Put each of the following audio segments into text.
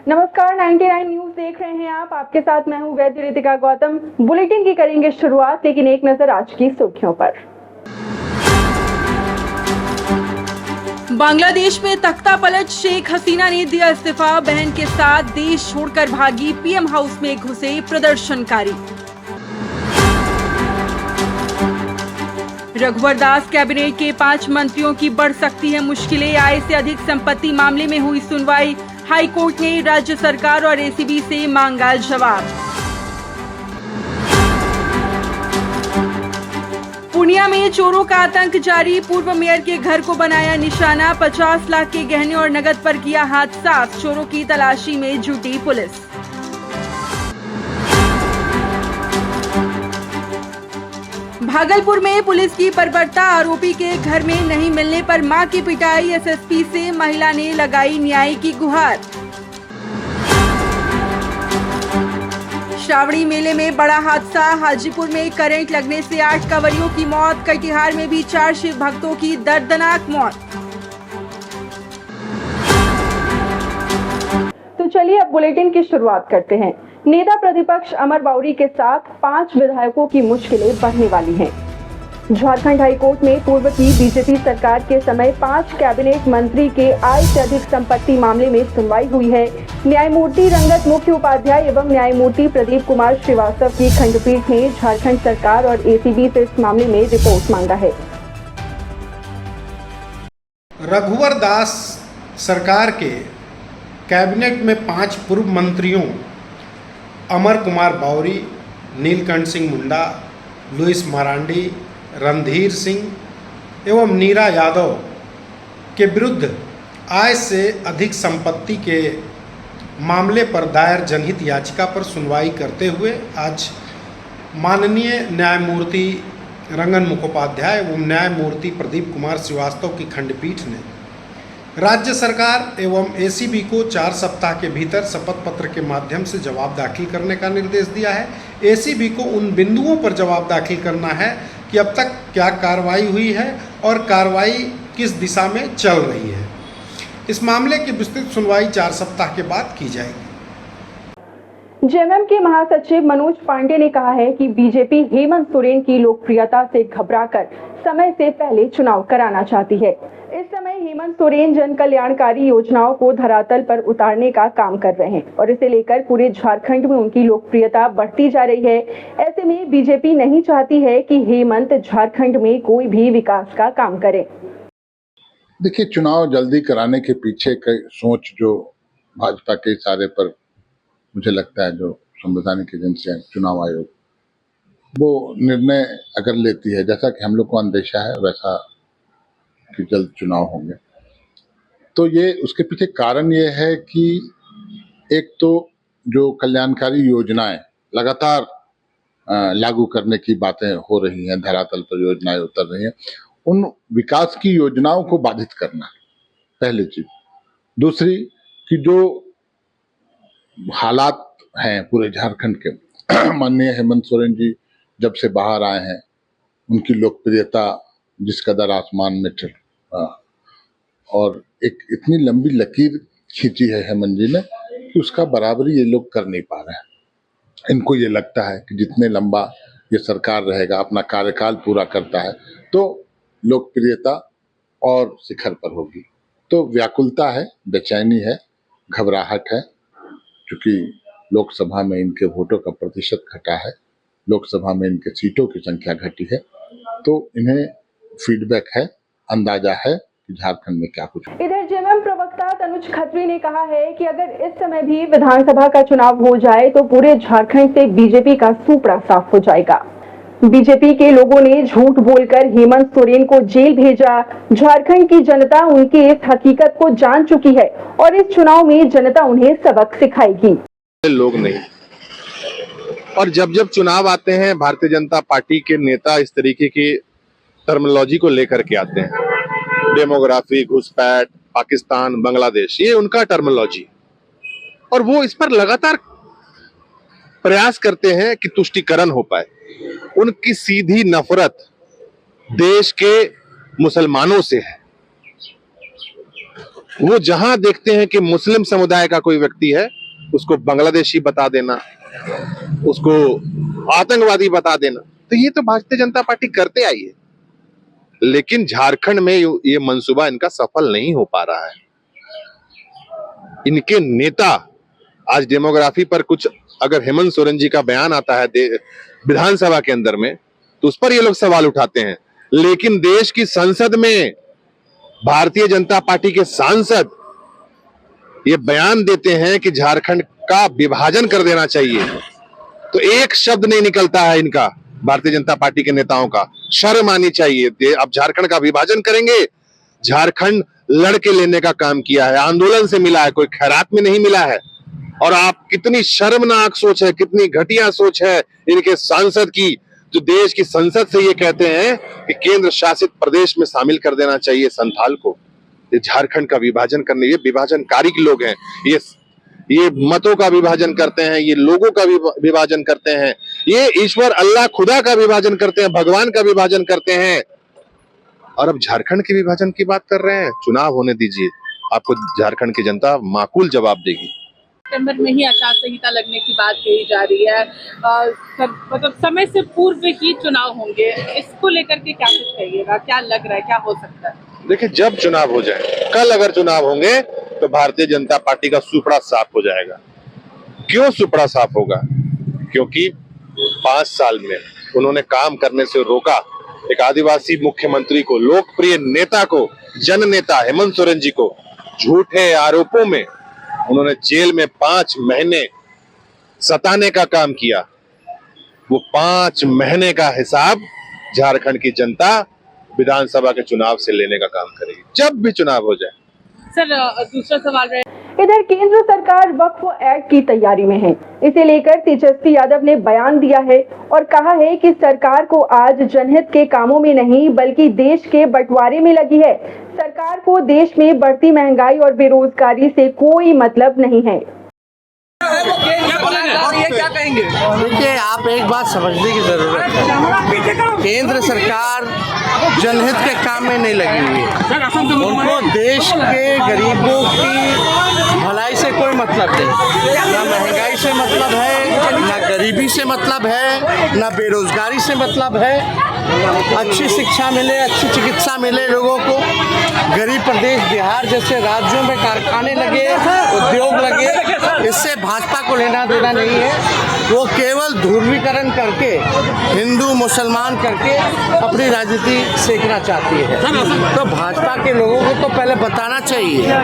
नमस्कार, 99 न्यूज देख रहे हैं आप। आपके साथ मैं हूं वैद्य रितिका गौतम। बुलेटिन की करेंगे शुरुआत, लेकिन एक नजर आज की सुर्खियों पर। बांग्लादेश में तख्ता पलट, शेख हसीना ने दिया इस्तीफा। बहन के साथ देश छोड़कर भागी, पीएम हाउस में घुसे प्रदर्शनकारी। रघुवर दास कैबिनेट के 5 मंत्रियों की बढ़ सकती है मुश्किलें। आय से अधिक संपत्ति मामले में हुई सुनवाई। हाई कोर्ट ने राज्य सरकार और एसीबी से मांगा जवाब। पूर्णिया में चोरों का आतंक जारी, पूर्व मेयर के घर को बनाया निशाना। 50 लाख के गहने और नकद पर किया हाथ साफ। चोरों की तलाशी में जुटी पुलिस। भागलपुर में पुलिस की बर्बरता, आरोपी के घर में नहीं मिलने पर मां की पिटाई। एसएसपी से महिला ने लगाई न्याय की गुहार। श्रावणी मेले में बड़ा हादसा, हाजीपुर में करंट लगने से 8 कांवरियों की मौत। कटिहार में भी 4 शिव भक्तों की दर्दनाक मौत। तो चलिए अब बुलेटिन की शुरुआत करते हैं। नेता प्रतिपक्ष अमर बाउरी के साथ 5 विधायकों की मुश्किलें बढ़ने वाली हैं। झारखंड हाईकोर्ट में पूर्व की बीजेपी सरकार के समय 5 कैबिनेट मंत्री के आय से अधिक संपत्ति मामले में सुनवाई हुई है। न्यायमूर्ति रंगत मुखोपाध्याय एवं न्यायमूर्ति प्रदीप कुमार श्रीवास्तव की खंडपीठ ने झारखंड सरकार और एसीबी से इस मामले में रिपोर्ट मांगा है। रघुवर दास सरकार के कैबिनेट में 5 पूर्व मंत्रियों अमर कुमार बाउरी, नीलकंठ सिंह मुंडा, लुइस मरांडी, रणधीर सिंह एवं नीरा यादव के विरुद्ध आय से अधिक संपत्ति के मामले पर दायर जनहित याचिका पर सुनवाई करते हुए आज माननीय न्यायमूर्ति रंगन मुखोपाध्याय एवं न्यायमूर्ति प्रदीप कुमार श्रीवास्तव की खंडपीठ ने राज्य सरकार एवं एसीबी को 4 सप्ताह के भीतर शपथ पत्र के माध्यम से जवाब दाखिल करने का निर्देश दिया है। एसीबी को उन बिंदुओं पर जवाब दाखिल करना है कि अब तक क्या कार्रवाई हुई है और कार्रवाई किस दिशा में चल रही है। इस मामले की विस्तृत सुनवाई 4 सप्ताह के बाद की जाएगी। जेएमएम के महासचिव मनोज पांडे ने कहा है कि बीजेपी हेमंत सोरेन की लोकप्रियता से घबराकर समय से पहले चुनाव कराना चाहती है। इस समय हेमंत सोरेन जन कल्याणकारी योजनाओं को धरातल पर उतारने का काम कर रहे हैं और इसे लेकर पूरे झारखंड में उनकी लोकप्रियता बढ़ती जा रही है। ऐसे में बीजेपी नहीं चाहती है कि हेमंत झारखंड में कोई भी विकास का काम करे। देखिए, चुनाव जल्दी कराने के पीछे की सोच जो भाजपा के इशारे पर मुझे लगता है जो संवैधानिक एजेंसियां चुनाव आयोग वो निर्णय अगर लेती है, जैसा कि हम लोग को अंदेशा है वैसा कि जल्द चुनाव होंगे, तो ये उसके पीछे कारण ये है कि एक तो जो कल्याणकारी योजनाएं लगातार लागू करने की बातें हो रही हैं, धरातल पर योजनाएं उतर रही हैं, उन विकास की योजनाओं को बाधित करना पहली चीज। दूसरी कि जो हालात हैं पूरे झारखंड के, माननीय हेमंत सोरेन जी जब से बाहर आए हैं उनकी लोकप्रियता जिस कदर आसमान में चढ़ और एक इतनी लंबी लकीर खींची है हेमंत जी ने कि उसका बराबरी ये लोग कर नहीं पा रहे हैं। इनको ये लगता है कि जितने लंबा ये सरकार रहेगा, अपना कार्यकाल पूरा करता है, तो लोकप्रियता और शिखर पर होगी। तो व्याकुलता है, बेचैनी है, घबराहट है, क्योंकि लोकसभा में इनके वोटों का प्रतिशत घटा है, लोकसभा में इनके सीटों की संख्या घटी है, तो इन्हें फीडबैक है, अंदाजा है कि झारखंड में क्या कुछ। इधर जेएमएम प्रवक्ता तनुज खत्री ने कहा है कि अगर इस समय भी विधानसभा का चुनाव हो जाए तो पूरे झारखंड से बीजेपी का सूपड़ा साफ हो जाएगा। बीजेपी के लोगों ने झूठ बोलकर हेमंत सोरेन को जेल भेजा। झारखंड की जनता उनकी इस हकीकत को जान चुकी है और इस चुनाव में जनता उन्हें सबक सिखाएगी। लोग नहीं, और जब जब चुनाव आते हैं भारतीय जनता पार्टी के नेता इस तरीके की टर्मिनोलॉजी को लेकर के आते हैं, डेमोग्राफी, घुसपैठ, पाकिस्तान, बांग्लादेश, ये उनका टर्मिनोलॉजी, और वो इस पर लगातार प्रयास करते हैं कि तुष्टीकरण हो पाए। उनकी सीधी नफरत देश के मुसलमानों से है। वो जहां देखते हैं कि मुस्लिम समुदाय का कोई व्यक्ति है, उसको बांग्लादेशी बता देना, उसको आतंकवादी बता देना। तो ये तो भारतीय जनता पार्टी करते आई है, लेकिन झारखंड में ये मंसूबा इनका सफल नहीं हो पा रहा है। इनके नेता आज डेमोग्राफी पर कुछ, अगर हेमंत सोरेन जी का बयान आता है विधानसभा के अंदर में, तो उस पर ये लोग सवाल उठाते हैं, लेकिन देश की संसद में भारतीय जनता पार्टी के सांसद ये बयान देते हैं कि झारखंड का विभाजन कर देना चाहिए, तो एक शब्द नहीं निकलता है इनका, भारतीय जनता पार्टी के नेताओं का। शर्म आनी चाहिए। अब झारखंड का विभाजन करेंगे। झारखंड लड़के लेने का काम किया है, आंदोलन से मिला है, कोई खैरात में नहीं मिला है। और आप कितनी शर्मनाक सोच है, कितनी घटिया सोच है इनके सांसद की, जो देश की संसद से ये कहते हैं कि केंद्र शासित प्रदेश में शामिल कर देना चाहिए संथाल को। ये झारखंड का विभाजन करने, ये विभाजनकारी लोग हैं। ये मतों का विभाजन करते हैं, ये लोगों का विभाजन करते हैं, ये ईश्वर अल्लाह खुदा का विभाजन करते हैं, भगवान का विभाजन करते हैं। और अब झारखंड के विभाजन की बात कर रहे हैं। चुनाव होने दीजिए, आपको झारखंड की जनता माकूल जवाब देगी। सितंबर में ही आचार संहिता लगने की बात कही जा रही है, मतलब समय से पूर्व ही चुनाव होंगे, इसको लेकर के क्या कुछ कहिएगा, क्या लग रहा है, क्या हो सकता है? देखिए, जब चुनाव हो जाए, कल अगर चुनाव होंगे तो भारतीय जनता पार्टी का सुपड़ा साफ हो जाएगा। क्यों सुपड़ा साफ होगा? क्योंकि 5 साल में उन्होंने काम करने से रोका एक आदिवासी मुख्यमंत्री को, लोकप्रिय नेता को, जन नेता हेमंत सोरेन जी को झूठे आरोपों में उन्होंने जेल में 5 महीने सताने का काम किया। वो 5 महीने का हिसाब झारखंड की जनता विधानसभा के चुनाव से लेने का काम करेगी, जब भी चुनाव हो जाए। सर, दूसरा सवाल रहे, इधर केंद्र सरकार वक्फ एक्ट की तैयारी में है। इसे लेकर तेजस्वी यादव ने बयान दिया है और कहा है कि सरकार को आज जनहित के कामों में नहीं बल्कि देश के बंटवारे में लगी है। सरकार को देश में बढ़ती महंगाई और बेरोजगारी से कोई मतलब नहीं है। क्या कहेंगे? देखिए, आप एक बात समझने की जरूरत है, केंद्र सरकार जनहित के काम में नहीं लगी हुई है। उनको देश के गरीबों की भलाई से कोई मतलब नहीं, ना महंगाई से मतलब है, ना गरीबी से मतलब है, ना बेरोजगारी से मतलब है। अच्छी शिक्षा मिले, अच्छी चिकित्सा मिले लोगों को, गरीब प्रदेश बिहार जैसे राज्यों में कारखाने लगे, उद्योग लगे, इससे भाजपा को लेना देना नहीं है। वो केवल ध्रुवीकरण करके, हिंदू मुसलमान करके अपनी राजनीति सेकना चाहती है। तो भाजपा के लोगों को तो पहले बताना चाहिए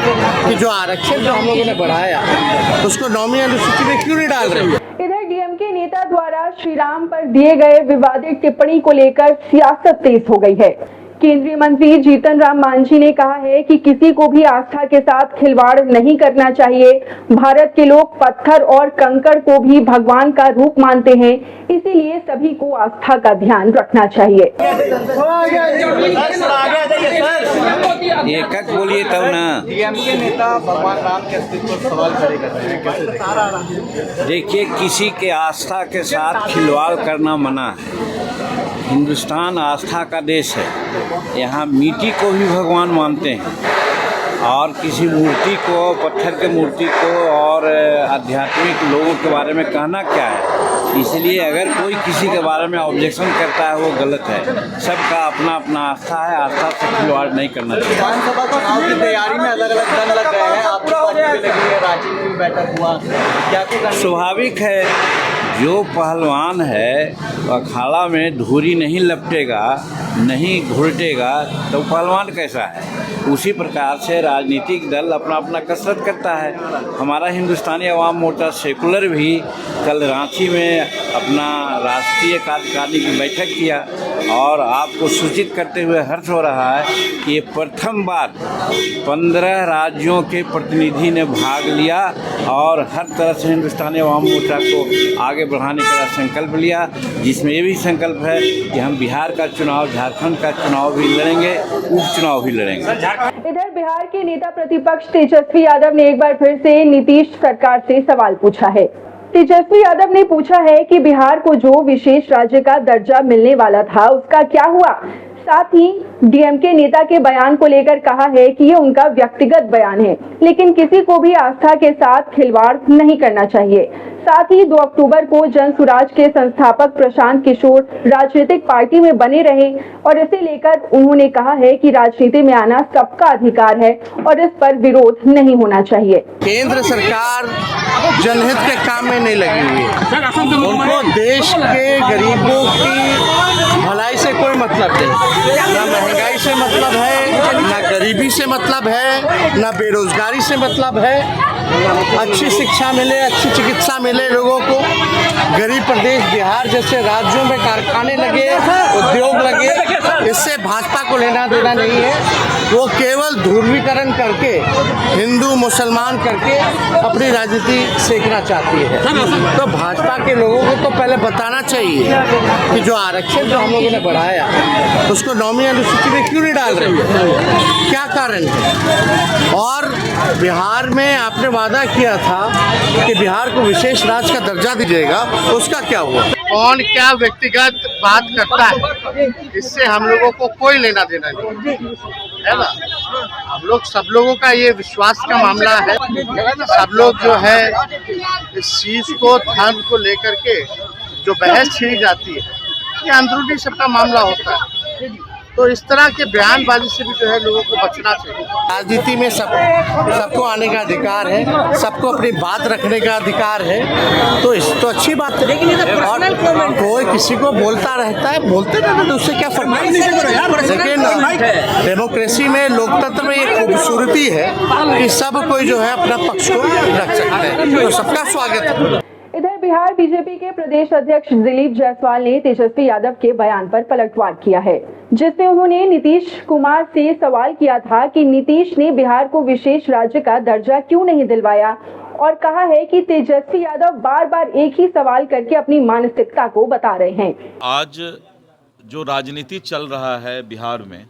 कि जो आरक्षण जो हम लोगों ने बढ़ाया उसको 9वीं अनुसूची में क्यों नहीं डाल रहे। इधर डीएमके नेता द्वारा श्री राम पर दिए गए विवादित टिप्पणी को लेकर सियासत तेज हो गई है। केंद्रीय मंत्री जीतन राम मांझी ने कहा है कि किसी को भी आस्था के साथ खिलवाड़ नहीं करना चाहिए। भारत के लोग पत्थर और कंकड़ को भी भगवान का रूप मानते हैं, इसीलिए सभी को आस्था का ध्यान रखना चाहिए। एक बोलिए तब ना। डीएमके नेता भगवान राम के अस्तित्व पर सवाल खड़े कर रहे हैं। देखिए, किसी के आस्था के साथ खिलवाड़ करना मना है। हिंदुस्तान आस्था का देश है, यहाँ मिट्टी को भी भगवान मानते हैं और किसी मूर्ति को, पत्थर के मूर्ति को और आध्यात्मिक लोगों के बारे में कहना क्या है। इसलिए अगर कोई किसी के बारे में ऑब्जेक्शन करता है वो गलत है। सबका अपना अपना आस्था है, आस्था से खिलवाड़ नहीं करना चाहिए। विधानसभा चुनाव की तैयारी में अलग अलग दल लग गए हैं, आपकी पार्टी भी लगी है, रांची में भी बैठक हुआ, क्या कुछ? स्वाभाविक है, जो पहलवान है अखाड़ा में धूरी नहीं लपटेगा, नहीं घुलटेगा तो पहलवान कैसा है। उसी प्रकार से राजनीतिक दल अपना अपना कसरत करता है। हमारा हिंदुस्तानी अवाम मोर्चा सेकुलर भी कल रांची में अपना राष्ट्रीय कार्यकारिणी की बैठक किया और आपको सूचित करते हुए हर्ष हो रहा है कि ये प्रथम बार 15 राज्यों के प्रतिनिधि ने भाग लिया और हर तरह से हिंदुस्तानी अवाम मोर्चा को आगे बढ़ाने का संकल्प लिया, जिसमें ये भी संकल्प है कि हम बिहार का चुनाव, झारखंड का चुनाव भी लड़ेंगे, उपचुनाव भी लड़ेंगे। इधर बिहार के नेता प्रतिपक्ष तेजस्वी यादव ने एक बार फिर से नीतीश सरकार से सवाल पूछा है। तेजस्वी यादव ने पूछा है कि बिहार को जो विशेष राज्य का दर्जा मिलने वाला था उसका क्या हुआ। साथ ही डीएमके नेता के बयान को लेकर कहा है कि ये उनका व्यक्तिगत बयान है, लेकिन किसी को भी आस्था के साथ खिलवाड़ नहीं करना चाहिए। साथ ही 2 अक्टूबर को जन सुराज के संस्थापक प्रशांत किशोर राजनीतिक पार्टी में बने रहे और इसे लेकर उन्होंने कहा है कि राजनीति में आना सबका अधिकार है और इस पर विरोध नहीं होना चाहिए। केंद्र सरकार जनहित के काम में नहीं लगी हुई है। उनको देश के गरीबों की भलाई से कोई मतलब नहीं, ना महंगाई से मतलब है, ना गरीबी से मतलब है, ना बेरोजगारी से मतलब है। अच्छी शिक्षा मिले, अच्छी चिकित्सा मिले लोगों को, गरीब प्रदेश बिहार जैसे राज्यों में कारखाने लगे, उद्योग लगे, इससे भाजपा को लेना देना नहीं है। वो केवल ध्रुवीकरण करके हिंदू मुसलमान करके अपनी राजनीति सेकना चाहती है। तो भाजपा के लोगों को तो पहले बताना चाहिए कि जो आरक्षण जो हम लोगों ने बढ़ाया उसको 9वीं अनुसूची में क्यों नहीं डाल रहे, क्या कारण है। और बिहार में आपने वादा किया था कि बिहार को विशेष राज्य का दर्जा दीजिएगा, उसका क्या हुआ। कौन क्या व्यक्तिगत बात करता है, इससे हम लोगों को कोई लेना देना नहीं है ना। हम लोग सब लोगों का ये विश्वास का मामला है। सब लोग जो है इस चीज को धर्म को लेकर के जो बहस छिड़ी जाती है, ये अंदरूनी सबका मामला होता है। तो इस तरह के बयानबाजी से भी जो है लोगों को बचना चाहिए। राजनीति में सबको आने का अधिकार है, सबको अपनी बात रखने का अधिकार है, तो इस तो अच्छी बात है। और कोई किसी को बोलता रहता है, बोलते रहते तो उससे क्या फर्क पड़ता। लेकिन डेमोक्रेसी में, लोकतंत्र में एक खूबसूरती है कि सब कोई जो है अपना पक्ष को रख सकते हैं, तो सबका स्वागत है। इधर बिहार बीजेपी के प्रदेश अध्यक्ष दिलीप जायसवाल ने तेजस्वी यादव के बयान पर पलटवार किया है, जिसमें उन्होंने नीतीश कुमार से सवाल किया था कि नीतीश ने बिहार को विशेष राज्य का दर्जा क्यों नहीं दिलवाया, और कहा है कि तेजस्वी यादव बार बार एक ही सवाल करके अपनी मानसिकता को बता रहे हैं। आज जो राजनीति चल रहा है बिहार में,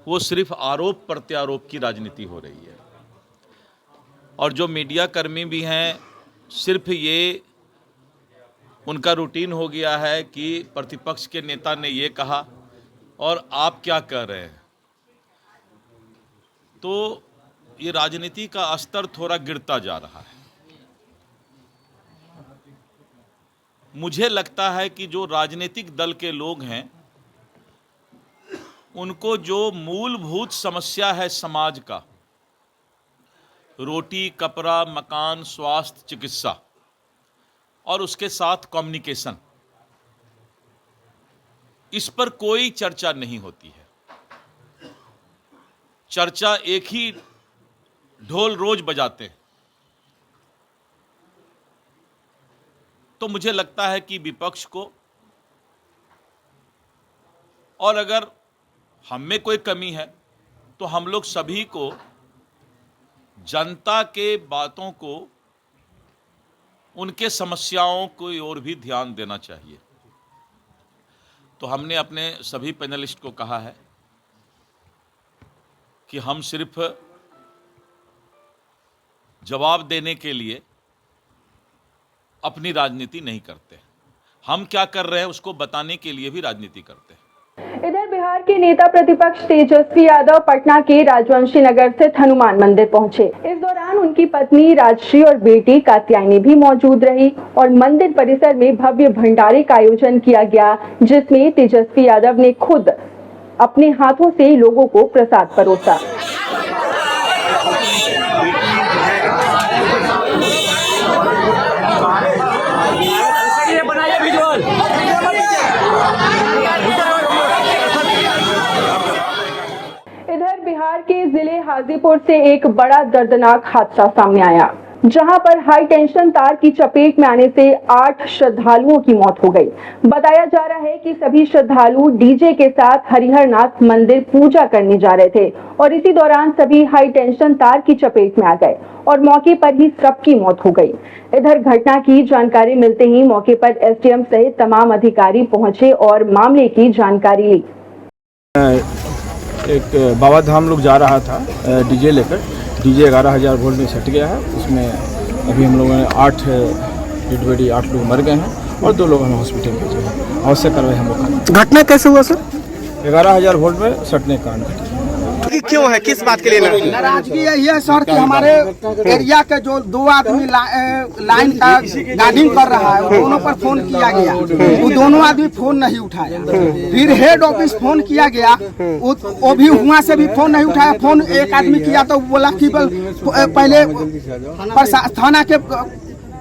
वो सिर्फ आरोप प्रत्यारोप की राजनीति हो रही है। और जो मीडिया कर्मी भी हैं, सिर्फ ये उनका रूटीन हो गया है कि प्रतिपक्ष के नेता ने ये कहा और आप क्या कह रहे हैं। तो ये राजनीति का स्तर थोड़ा गिरता जा रहा है। मुझे लगता है कि जो राजनीतिक दल के लोग हैं, उनको जो मूलभूत समस्या है समाज का, रोटी, कपड़ा, मकान, स्वास्थ्य, चिकित्सा और उसके साथ कम्युनिकेशन, इस पर कोई चर्चा नहीं होती है। चर्चा एक ही ढोल रोज बजाते हैं। तो मुझे लगता है कि विपक्ष को, और अगर हम में कोई कमी है तो हम लोग सभी को जनता के बातों को, उनके समस्याओं को और भी ध्यान देना चाहिए। तो हमने अपने सभी पैनलिस्ट को कहा है कि हम सिर्फ जवाब देने के लिए अपनी राजनीति नहीं करते, हम क्या कर रहे हैं उसको बताने के लिए भी राजनीति करते हैं। इधर बिहार के नेता प्रतिपक्ष तेजस्वी यादव पटना के राजवंशी नगर स्थित हनुमान मंदिर पहुंचे। इस दौरान उनकी पत्नी राजश्री और बेटी कात्यायनी भी मौजूद रही और मंदिर परिसर में भव्य भंडारे का आयोजन किया गया, जिसमें तेजस्वी यादव ने खुद अपने हाथों से लोगों को प्रसाद परोसा। बिहार के जिले हाजीपुर से एक बड़ा दर्दनाक हादसा सामने आया, जहां पर हाई टेंशन तार की चपेट में आने से 8 श्रद्धालुओं की मौत हो गई। बताया जा रहा है कि सभी श्रद्धालु डीजे के साथ हरिहरनाथ मंदिर पूजा करने जा रहे थे और इसी दौरान सभी हाई टेंशन तार की चपेट में आ गए और मौके पर ही सबकी मौत हो गई। इधर घटना की जानकारी मिलते ही मौके पर एसडीएम सहित तमाम अधिकारी पहुंचे और मामले की जानकारी ली। एक बाबा धाम लोग जा रहा था डीजे लेकर, डीजे 11,000 वोल्ट में छट गया है। उसमें अभी हम लोगों ने 8 डेड बॉडी 8 लोग मर गए हैं और 2 लोग हमें हॉस्पिटल भेजे हैं। आवश्यक कार्रवाई हम लोग। घटना कैसे हुआ सर? 11,000 वोल्ट में सटने का कारण घटी। क्यों है, किस बात के लिए नाराजगी यही है सर कि हमारे एरिया के जो 2 आदमी लाइन का गार्डिंग कर रहा है, दोनों पर फोन किया गया, वो दोनों आदमी फोन नहीं उठाया। फिर हेड ऑफिस फोन किया गया, वो भी वहाँ से भी फोन नहीं उठाया। फोन एक आदमी किया तो बोला कि पहले थाना के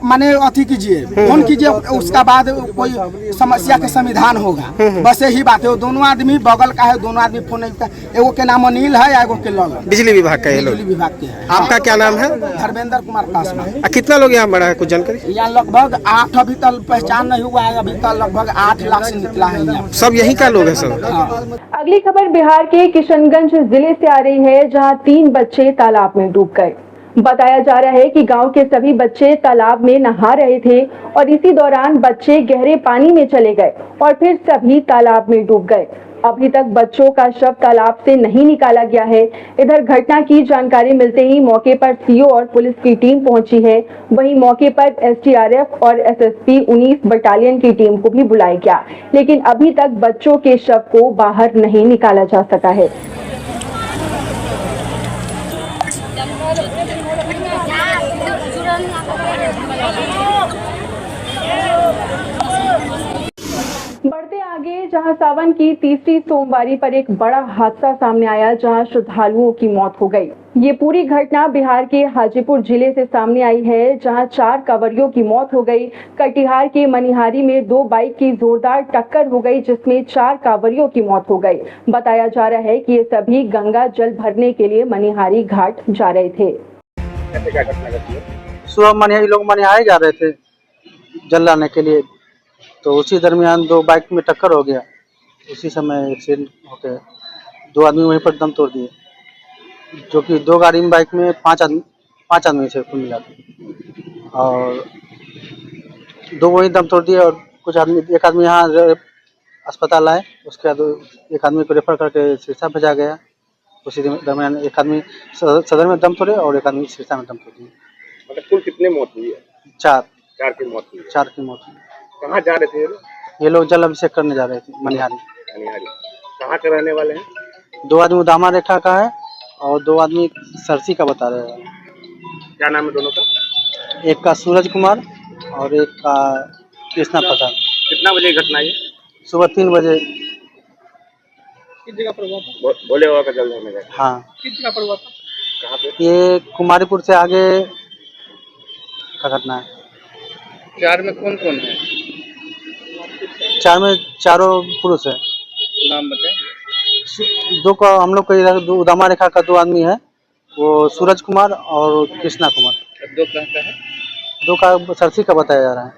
माने अथी कीजिए, फोन कीजिए, उसका बाद कोई समस्या के समाधान होगा। बस यही बात है। वो दोनों आदमी बगल का है, दोनों आदमी फोन नहीं उठाया। एगो के नाम अनिल है, एगो के ललन। बिजली विभाग का है लोग? बिजली विभाग के है। आपका क्या नाम है? धर्मेंद्र कुमार पासवान। कितना लोग यहाँ बड़ा है, कुछ जानकारी? यहाँ लगभग 8 अभी तक पहचान नहीं हुआ है, अभी तक लगभग 8 लाख से निकला है यहाँ। सब यही का लोग है सब? अगली खबर बिहार के किशनगंज जिले से आ रही है, जहां 3 बच्चे तालाब में डूब गए। बताया जा रहा है कि गांव के सभी बच्चे तालाब में नहा रहे थे और इसी दौरान बच्चे गहरे पानी में चले गए और फिर सभी तालाब में डूब गए। अभी तक बच्चों का शव तालाब से नहीं निकाला गया है। इधर घटना की जानकारी मिलते ही मौके पर सीओ और पुलिस की टीम पहुंची है। वहीं मौके पर एसडीआरएफ और एसएसपी 19 बटालियन की टीम को भी बुलाया गया, लेकिन अभी तक बच्चों के शव को बाहर नहीं निकाला जा सका है। बढ़ते आगे, जहां सावन की तीसरी सोमवारी पर एक बड़ा हादसा सामने आया, जहां श्रद्धालुओं की मौत हो गई। ये पूरी घटना बिहार के हाजीपुर जिले से सामने आई है, जहां 4 कांवरियों की मौत हो गई। कटिहार के मनिहारी में 2 बाइक की जोरदार टक्कर हो गई, जिसमें 4 कांवरियों की मौत हो गई। बताया जा रहा है कि ये सभी गंगा जल भरने के लिए मनिहारी घाट जा रहे थे। सुबह मनिहारी लोग मनिहारी जा रहे थे जल लाने के लिए, तो उसी दरमियान 2 बाइक में टक्कर हो गया। उसी समय एक्सीडेंट हो गया, 2 आदमी वहीं पर दम तोड़ दिए, जो कि 2 गाड़ी में बाइक में 5 आदमी थे कुल मिला के, और 2 वहीं दम तोड़ दिए और कुछ आदमी, एक आदमी यहाँ अस्पताल आए, उसके बाद एक आदमी को रेफर करके सिरसा भेजा गया। उसी दरमियान एक आदमी सदर में दम तोड़े और एक आदमी सिरसा में दम तोड़ दिए। मतलब कुल कितने मौत हुई है? 4 की मौत हुई है। 4 की मौत हुई। कहाँ जा रहे थे ये लोग जल अभिषेक करने जा रहे थे मनिहारी। कहाँ के रहने वाले हैं? 2 आदमी उदामा रेखा का है और 2 आदमी सरसी का बता रहे हैं। क्या नाम है दोनों का? एक का सूरज कुमार और एक का कृष्णा प्रसाद। कितना बजे घटना है? सुबह 3 बजे। किस जगह पर हुआ था? भोले बाबा का जल होने का। हाँ। किस जगह पर हुआ था? कहाँ पे? ये कुमारीपुर से आगे का घटना है। 4 में कौन कौन है? 4 में चारों पुरुष है। नाम बताएं। 2 का हम लोग को उदामा रेखा का 2 आदमी है, वो सूरज कुमार और कृष्णा कुमार। 2 का है? 2 का सरसी का बताया जा रहा है।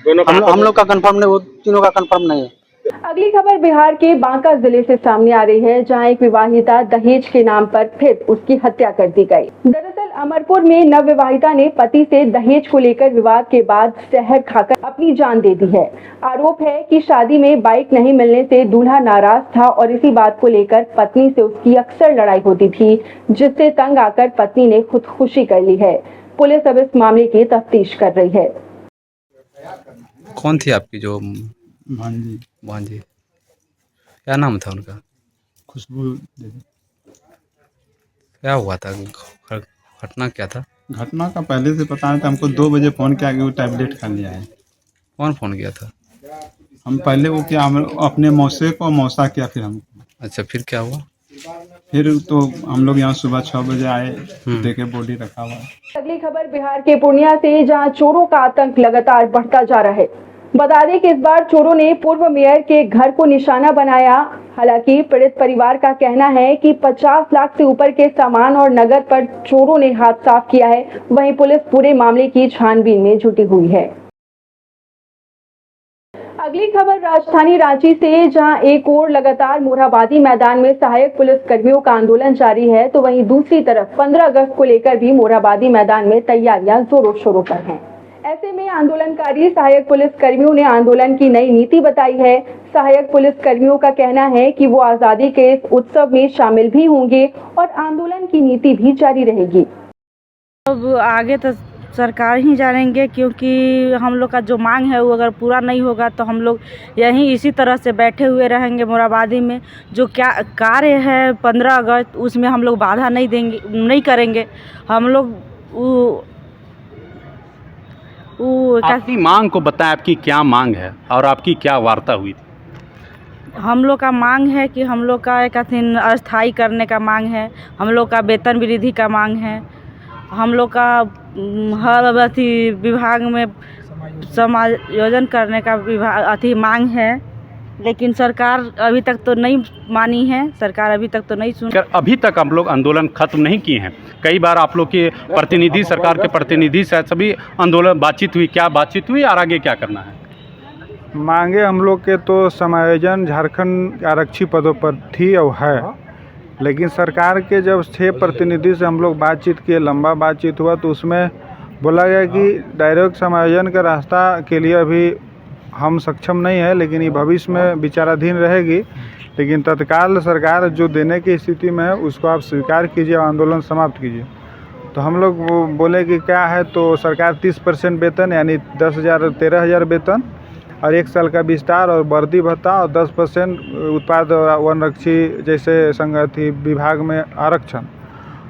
दोनों हम लोग का कंफर्म नहीं, वो तीनों का कंफर्म नहीं है। अगली खबर बिहार के बांका जिले से सामने आ रही है, जहां एक विवाहिता दहेज के नाम पर फिर उसकी हत्या कर दी गई। दरअसल अमरपुर में नवविवाहिता ने पति से दहेज को लेकर विवाद के बाद जहर खाकर अपनी जान दे दी है। आरोप है कि शादी में बाइक नहीं मिलने से दूल्हा नाराज था और इसी बात को लेकर पत्नी से उसकी अक्सर लड़ाई होती थी, जिससे तंग आकर पत्नी ने खुदकुशी कर ली है। पुलिस अब इस मामले की तफ्तीश कर रही है। कौन थी आपकी जो भांजी? क्या नाम था उनका? खुशबू। क्या हुआ था, घटना क्या था? घटना का पहले से पता नहीं था, हमको 2 बजे फ़ोन किया कि वो टैबलेट खा लिया है। कौन फ़ोन किया था? हम पहले वो किया, हम अपने मौसे को, मौसा किया, फिर हमको। अच्छा, फिर क्या हुआ? फिर तो हम लोग यहाँ सुबह 6 बजे आए, देखे बॉडी रखा हुआ है। अगली खबर बिहार के पूर्णिया से, जहां चोरों का आतंक लगातार बढ़ता जा रहा है। बता दें कि इस बार चोरों ने पूर्व मेयर के घर को निशाना बनाया। हालांकि पीड़ित परिवार का कहना है कि 50 लाख से ऊपर के सामान और नगद पर चोरों ने हाथ साफ किया है। वहीं पुलिस पूरे मामले की छानबीन में जुटी हुई है। अगली खबर राजधानी रांची से, जहां एक ओर लगातार मोरहाबादी मैदान में सहायक पुलिस कर्मियों का आंदोलन जारी है, तो वहीं दूसरी तरफ 15 अगस्त को लेकर भी मोरहाबादी मैदान में तैयारियां जोरों शोरों पर हैं। ऐसे में आंदोलनकारी सहायक पुलिस कर्मियों ने आंदोलन की नई नीति बताई है। सहायक पुलिस कर्मियों का कहना है कि वो आजादी के इस उत्सव में शामिल भी होंगे और आंदोलन की नीति भी जारी रहेगी। अब आगे तो सरकार ही जानेंगे, क्योंकि हम लोग का जो मांग है वो अगर पूरा नहीं होगा तो हम लोग यहीं इसी तरह से बैठे हुए रहेंगे मोराबादी में। जो क्या कार्य है 15 अगस्त उसमें हम लोग बाधा नहीं देंगे, नहीं करेंगे हम लोग। आपकी मांग को बताएं, आपकी क्या मांग है और आपकी क्या वार्ता हुई थी? हम लोग का मांग है कि हम लोग का एक अस्थाई करने का मांग है, हम लोग का वेतन वृद्धि का मांग है, हम लोग का हर विभाग में समायोजन करने का मांग है। लेकिन सरकार अभी तक तो नहीं मानी है, सरकार अभी तक तो नहीं सुन। अभी तक हम लोग आंदोलन खत्म नहीं किए हैं। कई बार आप लोग के प्रतिनिधि, सरकार के प्रतिनिधि से सभी आंदोलन बातचीत हुई, क्या बातचीत हुई और आगे क्या करना है? मांगे हम लोग के तो समायोजन झारखंड आरक्षी पदों पर थी और है, लेकिन सरकार के जब 6 प्रतिनिधि से हम लोग बातचीत किए, लंबा बातचीत हुआ, तो उसमें बोला गया कि डायरेक्ट समायोजन का रास्ता के लिए अभी हम सक्षम नहीं है, लेकिन ये भविष्य में विचाराधीन रहेगी। लेकिन तत्काल सरकार जो देने की स्थिति में है उसको आप स्वीकार कीजिए और आंदोलन समाप्त कीजिए। तो हम लोग वो बोले कि क्या है, तो सरकार 30% वेतन यानी 10,000 13,000 वेतन और 1 साल का विस्तार और वर्दी भत्ता और 10% उत्पाद और वनरक्षी जैसे संगठित विभाग में आरक्षण।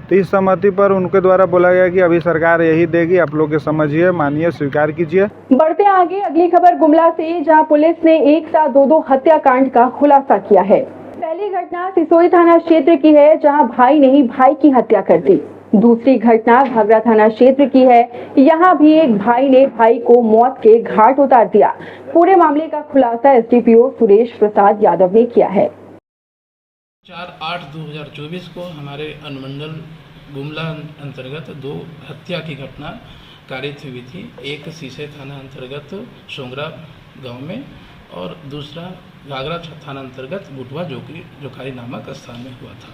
तो इस सहमति पर उनके द्वारा बोला गया कि अभी सरकार यही देगी, आप लोग के समझिए, मानिए, स्वीकार कीजिए। बढ़ते आगे अगली खबर गुमला से, जहां पुलिस ने एक साथ दो हत्याकांड का खुलासा किया है। पहली घटना सिसोई थाना क्षेत्र की है, जहां भाई ने ही भाई की हत्या कर दी। दूसरी घटना घाघरा थाना क्षेत्र की है, यहाँ भी एक भाई ने भाई को मौत के घाट उतार दिया। पूरे मामले का खुलासा एसडीपीओ सुरेश प्रसाद यादव ने किया है। 4/8/2024 को हमारे अनुमंडल गुमला अंतर्गत 2 हत्या की घटना कारित हुई थी। एक सीसे थाना अंतर्गत सोंगरा गांव में और दूसरा घाघरा थाना अंतर्गत बुटवा जोकारी नामक स्थान में हुआ था,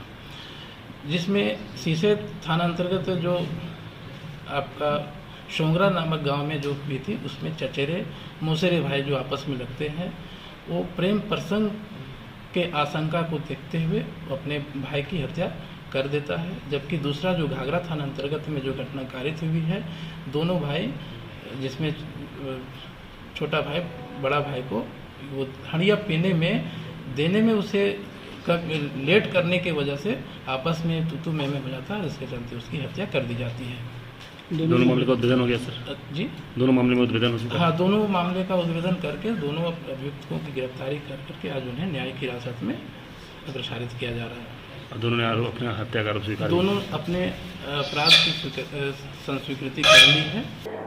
जिसमें सीसे थाना अंतर्गत जो आपका सोंगरा नामक गांव में जो हुई थी, उसमें चचेरे मौसेरे भाई जो आपस में लगते हैं, वो प्रेम प्रसंग के आशंका को देखते हुए अपने भाई की हत्या कर देता है। जबकि दूसरा जो घाघरा थाना अंतर्गत में जो घटना कारित हुई है, दोनों भाई, जिसमें छोटा भाई बड़ा भाई को वो हंडिया पीने में देने में उसे लेट करने की वजह से आपस में तू मैं हो जाता है, जिसके चलते उसकी हत्या कर दी जाती है। दोनों मामले का उद्भेदन हो गया सर? जी, दोनों मामले में उद्भेदन हो चुका? हाँ, दोनों मामले का उद्भेदन करके दोनों अभियुक्तों की गिरफ्तारी करके आज उन्हें न्यायिक हिरासत में अग्रसारित किया जा रहा है। और दोनों ने अपने हत्या का आरोप स्वीकार, दोनों अपने अपराध की संस्वीकृति कर ली है।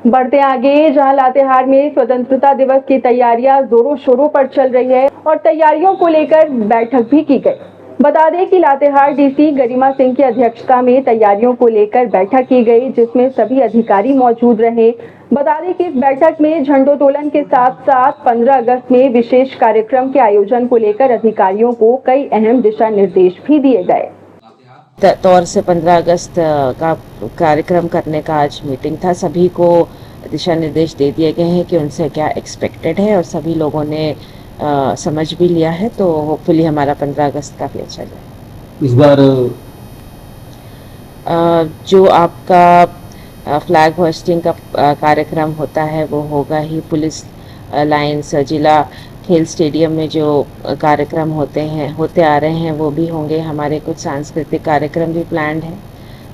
बढ़ते आगे, जहां लातेहार में स्वतंत्रता दिवस की तैयारियां जोरों शोरों पर चल रही है और तैयारियों को लेकर बैठक भी की गई। बता दें कि लातेहार डीसी गरिमा सिंह की अध्यक्षता में तैयारियों को लेकर बैठक की गई, जिसमें सभी अधिकारी मौजूद रहे। बता दें कि इस बैठक में झंडोत्तोलन के साथ साथ 15 अगस्त में विशेष कार्यक्रम के आयोजन को लेकर अधिकारियों को कई अहम दिशा निर्देश भी दिए गए। तौर से 15 अगस्त का कार्यक्रम करने का आज मीटिंग था। सभी को दिशा निर्देश दे दिए गए हैं कि उनसे क्या एक्सपेक्टेड है और सभी लोगों ने समझ भी लिया है। तो होपफुली हमारा 15 अगस्त काफ़ी अच्छा जाए। इस बार जो आपका फ्लैग होस्टिंग का कार्यक्रम होता है वो होगा ही। पुलिस लाइन्स, जिला खेल स्टेडियम में जो कार्यक्रम होते आ रहे हैं वो भी होंगे। हमारे कुछ सांस्कृतिक कार्यक्रम भी प्लान्ड हैं।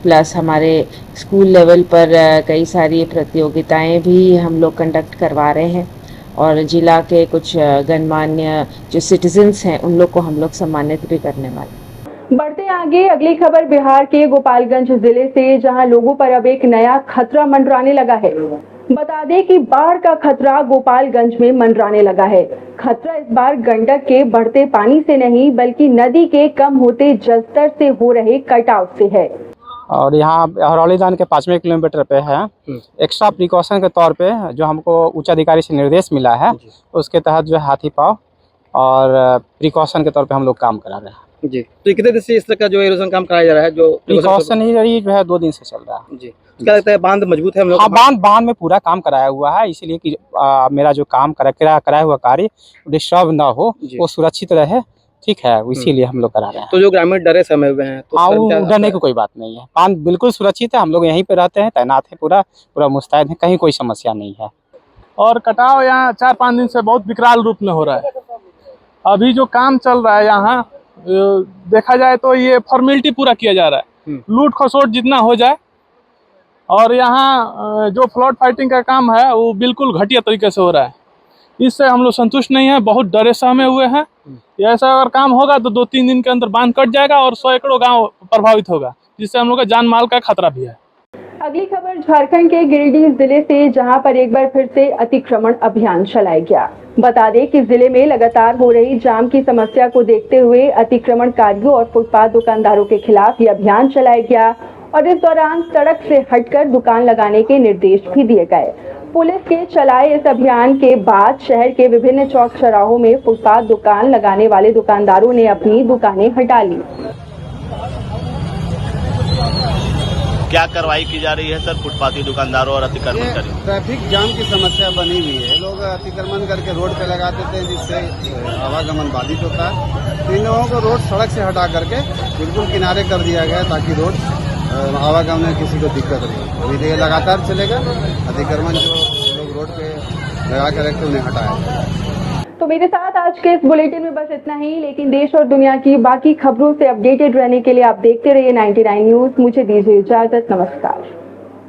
प्लस हमारे स्कूल लेवल पर कई सारी प्रतियोगिताएं भी हम लोग कंडक्ट करवा रहे हैं और जिला के कुछ गणमान्य जो सिटीजन्स हैं उन लोग को हम लोग सम्मानित भी करने वाले। बढ़ते आगे, अगली खबर बिहार के गोपालगंज जिले से, जहां लोगों पर अब एक नया खतरा मंडराने लगा है। बता दें कि बाढ़ का खतरा गोपालगंज में मंडराने लगा है। खतरा इस बार गंडक के बढ़ते पानी से नहीं बल्कि नदी के कम होते जलस्तर से हो रहे कटाव से है। और यहाँ हरौली दान के 5वें किलोमीटर पे है। एक्स्ट्रा प्रिकॉशन के तौर पे जो हमको उच्च अधिकारी से निर्देश मिला है, उसके तहत जो है हाथी पाव और प्रिकॉशन के तौर पे हम लोग काम करा रहे हैं जी। तो कितने दिन से इस तरह का जो एरोजन काम कराया जा रहा है? जो प्रिकॉशन ही रही जो है 2 दिन से चल रहा है जी। क्या लगता है बांध मजबूत है हम लोग? हाँ, बांध में पूरा काम कराया हुआ है, इसीलिए कि मेरा जो काम कराया हुआ कार्य डिस्टर्ब ना हो, वो सुरक्षित रहे, ठीक है, इसीलिए हम लोग करा रहे हैं। तो जो ग्रामीण डरे समय हुए हैं तो सर क्या- डरने की कोई बात नहीं है, बांध बिल्कुल सुरक्षित है, हम लोग यहीं पे रहते हैं, तैनात है, पूरा मुस्तैद है, कहीं कोई समस्या नहीं है। और कटाव यहाँ 4-5 दिन से बहुत विकराल रूप में हो रहा है। अभी जो काम चल रहा है यहाँ देखा जाए तो ये फॉर्मेलिटी पूरा किया जा रहा है, लूट खसोट जितना हो जाए। और यहाँ जो फ्लड फाइटिंग का काम है वो बिल्कुल घटिया तरीके से हो रहा है। इससे हम लोग संतुष्ट नहीं है, बहुत डरे सहमे हुए हैं। ऐसा अगर काम होगा तो 2-3 दिन के अंदर बांध कट जाएगा और 100 एकड़ों गांव प्रभावित होगा, जिससे हम लोग का जान माल का खतरा भी है। अगली खबर झारखंड के गिरिडीह जिले से, जहां पर एक बार फिर से अतिक्रमण अभियान चलाया गया। बता दें कि जिले में लगातार हो रही जाम की समस्या को देखते हुए अतिक्रमणकारियों और फुटपाथ दुकानदारों के खिलाफ ये अभियान चलाया गया और इस दौरान सड़क से हटकर दुकान लगाने के निर्देश भी दिए गए। पुलिस के चलाए इस अभियान के बाद शहर के विभिन्न चौक चौराहों में फुटपाथ दुकान लगाने वाले दुकानदारों ने अपनी दुकानें हटा ली। क्या कार्रवाई की जा रही है सर फुटपाथी दुकानदारों और अतिक्रमणकारियों? ट्रैफिक जाम की समस्या बनी हुई है, लोग अतिक्रमण करके रोड पे लगा देते हैं, जिससे आवागमन बाधित होता है। तो इन लोगों को रोड सड़क से हटा करके बिल्कुल किनारे कर दिया गया ताकि रोड आवागमन में किसी को दिक्कत नहीं। अभी ये लगातार चलेगा, अतिक्रमण जो लोग रोड पे लगा कर रखते उन्हें हटाया। तो मेरे साथ आज के इस बुलेटिन में बस इतना ही, लेकिन देश और दुनिया की बाकी खबरों से अपडेटेड रहने के लिए आप देखते रहिए 99 न्यूज। मुझे दीजिए इजाजत, नमस्कार।